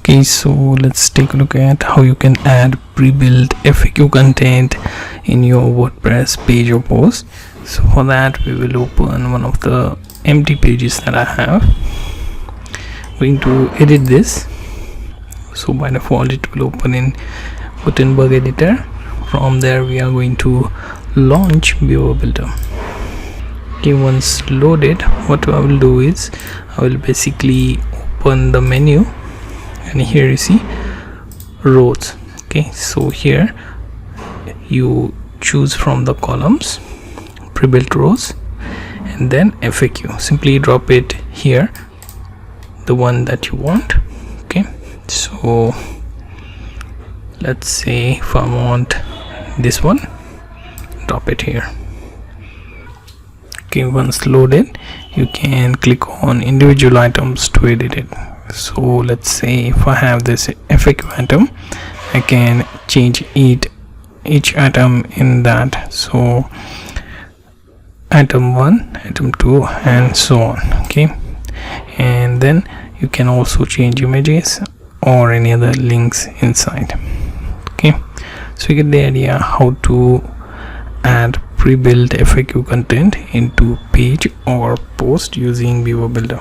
Okay, so let's take a look at how you can add pre-built FAQ content in your WordPress page or post. So for that, we will open one of the empty pages that I have. I'm going to edit this. So by default, it will open in Gutenberg editor. From there, we are going to launch Beaver Builder. Okay, once loaded, what I will do is I will basically open the menu, and here you see rows. Okay, so here you choose from the columns, pre-built rows, and then FAQ. Simply drop it here, the one that you want. Okay, so let's say if I want this one, drop it here. Okay, once loaded, you can click on individual items to edit it. So let's say if I have this FAQ item, I can change each item in that. So item 1, item 2, and so on. Okay, and then you can also change images or any other links inside. Okay, so you get the idea how to add pre-built FAQ content into page or post using Beaver Builder.